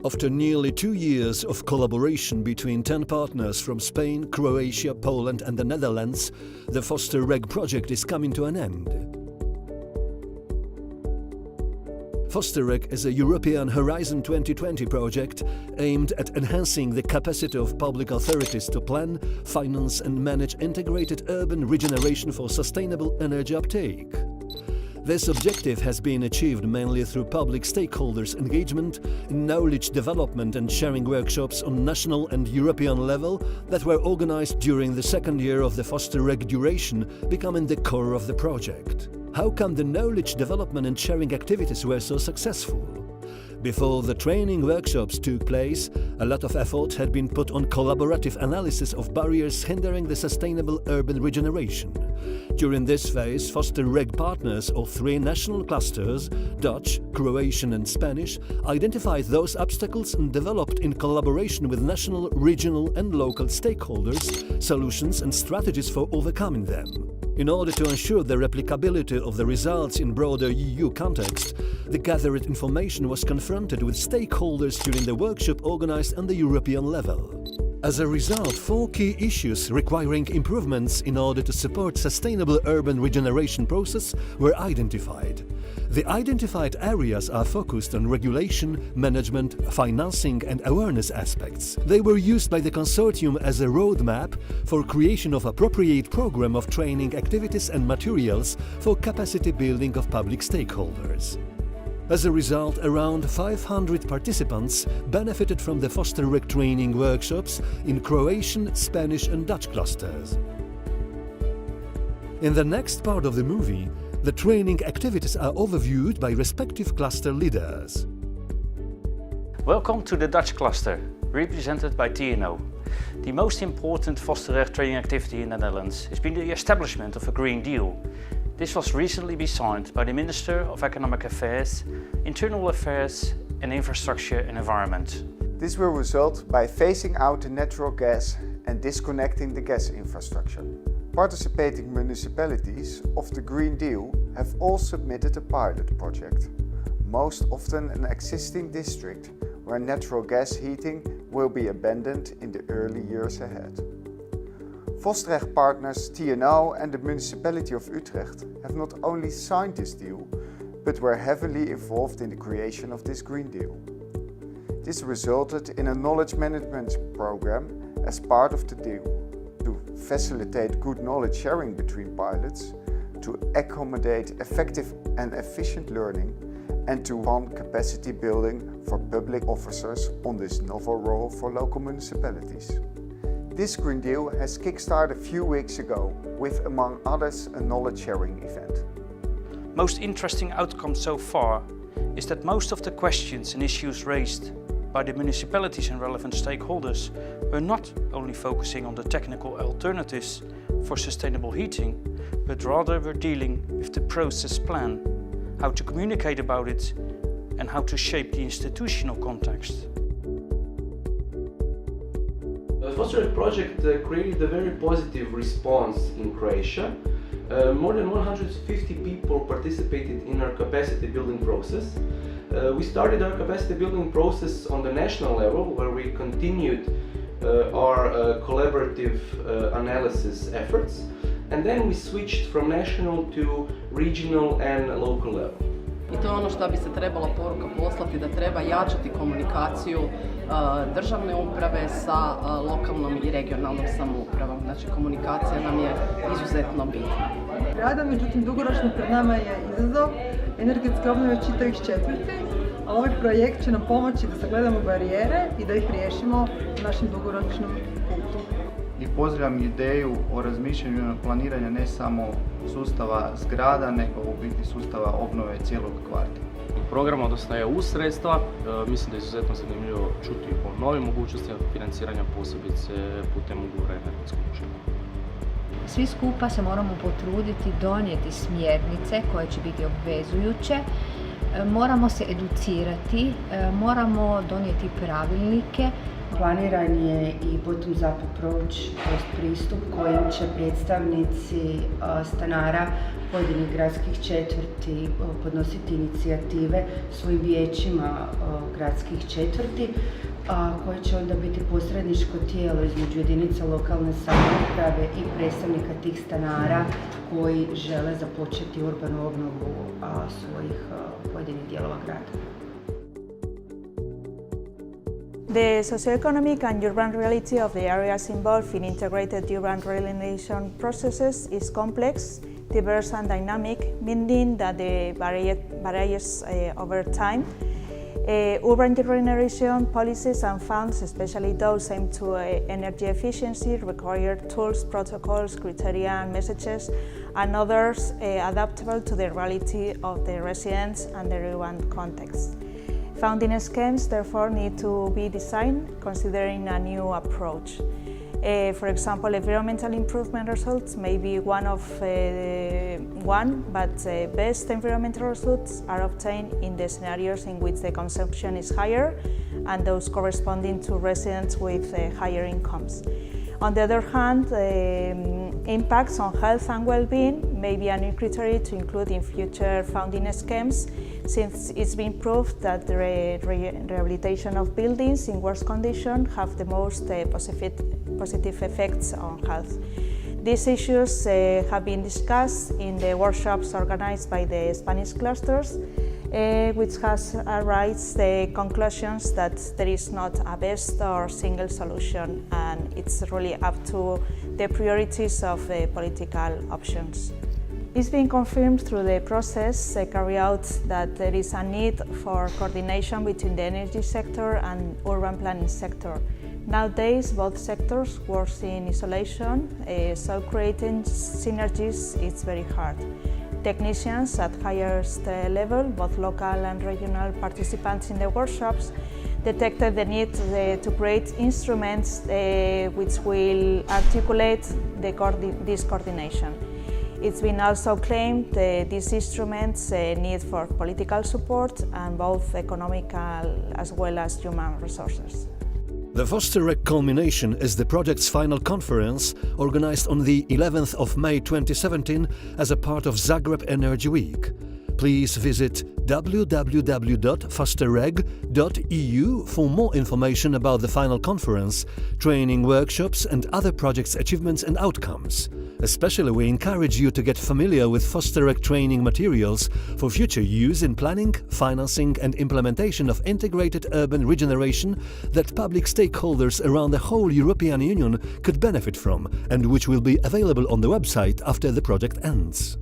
After nearly 2 years of collaboration between 10 partners from Spain, Croatia, Poland and the Netherlands, the FosterREG project is coming to an end. FosterREG is a European Horizon 2020 project aimed at enhancing the capacity of public authorities to plan, finance and manage integrated urban regeneration for sustainable energy uptake. This objective has been achieved mainly through public stakeholders' engagement in knowledge development and sharing workshops on national and European level that were organized during the second year of the FosterREG duration, becoming the core of the project. How come the knowledge development and sharing activities were so successful? Before the training workshops took place, a lot of effort had been put on collaborative analysis of barriers hindering the sustainable urban regeneration. During this phase, FosterREG partners of 3 national clusters, Dutch, Croatian and Spanish, identified those obstacles and developed in collaboration with national, regional and local stakeholders, solutions and strategies for overcoming them. In order to ensure the replicability of the results in broader EU context, the gathered information was confronted with stakeholders during the workshop organized on the European level. As a result, 4 key issues requiring improvements in order to support sustainable urban regeneration process were identified. The identified areas are focused on regulation, management, financing and awareness aspects. They were used by the consortium as a roadmap for creation of appropriate program of training activities and materials for capacity building of public stakeholders. As a result, around 500 participants benefited from the FosterREG training workshops in Croatian, Spanish and Dutch clusters. In the next part of the movie, the training activities are overviewed by respective cluster leaders. Welcome to the Dutch cluster, represented by TNO. The most important FosterREG training activity in the Netherlands has been the establishment of a Green Deal. This was recently signed by the Minister of Economic Affairs, Internal Affairs and Infrastructure and Environment. This will result by phasing out the natural gas and disconnecting the gas infrastructure. Participating municipalities of the Green Deal have all submitted a pilot project, most often an existing district where natural gas heating will be abandoned in the early years ahead. FosterREG partners TNO and the municipality of Utrecht have not only signed this deal, but were heavily involved in the creation of this Green Deal. This resulted in a knowledge management program as part of the deal, to facilitate good knowledge sharing between pilots, to accommodate effective and efficient learning, and to fund capacity building for public officers on this novel role for local municipalities. This Green Deal has kick-started a few weeks ago with, among others, a knowledge sharing event. Most interesting outcome so far is that most of the questions and issues raised by the municipalities and relevant stakeholders were not only focusing on the technical alternatives for sustainable heating, but rather were dealing with the process plan, how to communicate about it and how to shape the institutional context. The FosterREG project created a very positive response in Croatia. More than 150 people participated in our capacity building process. We started our capacity building process on the national level, where we continued our collaborative analysis efforts, and then we switched from national to regional and local level. I to je ono što bi se trebala poruka poslati, da treba jačati komunikaciju državne uprave sa lokalnom i regionalnom samoupravom. Znači komunikacija nam je izuzetno bitna. Rada, međutim dugoročno pred nama je izazov energetske obnove čitavih četvrti, a ovaj projekt će nam pomoći da sagledamo barijere i da ih riješimo u našem dugoročnom putu. I pozdravljam ideju o razmišljanju planiranja ne samo sustava zgrada, nego u biti sustava obnove cijelog kvarta. Program, odnosno EU sredstva, mislim da je izuzetno zanimljivo čuti o novim mogućnostima financiranja, posebice putem ugovora energetskog učinka. Svi skupa se moramo potruditi donijeti smjernice koje će biti obvezujuće, moramo se educirati, moramo donijeti pravilnike, Planiran je i bottom-up approach, to pristup kojim će predstavnici stanara pojedinih gradskih četvrti podnositi inicijative svojim vijećima gradskih četvrti, koje će onda biti posredničko tijelo između jedinica lokalne samouprave i predstavnika tih stanara koji žele započeti urbanu obnovu svojih pojedinih dijelova grada. The socioeconomic and urban reality of the areas involved in integrated urban regeneration processes is complex, diverse and dynamic, meaning that the varies over time. Urban regeneration policies and funds, especially those aimed to energy efficiency, require tools, protocols, criteria and messages, and others adaptable to the reality of the residents and the urban context. Funding schemes therefore need to be designed considering a new approach. For example, environmental improvement results may be but best environmental results are obtained in the scenarios in which the consumption is higher and those corresponding to residents with higher incomes. On the other hand, impacts on health and well-being may be a new criteria to include in future funding schemes, since it's been proved that the rehabilitation of buildings in worse condition have the most positive effects on health. These issues have been discussed in the workshops organized by the Spanish clusters, which has raised the conclusions that there is not a best or single solution, and it's really up to the priorities of the political options. It's been confirmed through the process carried out that there is a need for coordination between the energy sector and urban planning sector. Nowadays, both sectors work in isolation, so creating synergies is very hard. Technicians at highest level, both local and regional participants in the workshops, detected the need to create instruments which will articulate this coordination. It's been also claimed that these instruments need for political support and both economical as well as human resources. The FosterREG culmination is the project's final conference, organized on the 11th of May 2017 as a part of Zagreb Energy Week. Please visit www.FosterREG.eu for more information about the final conference, training workshops and other projects' achievements and outcomes. Especially, we encourage you to get familiar with FosterREG training materials for future use in planning, financing and implementation of integrated urban regeneration that public stakeholders around the whole European Union could benefit from, and which will be available on the website after the project ends.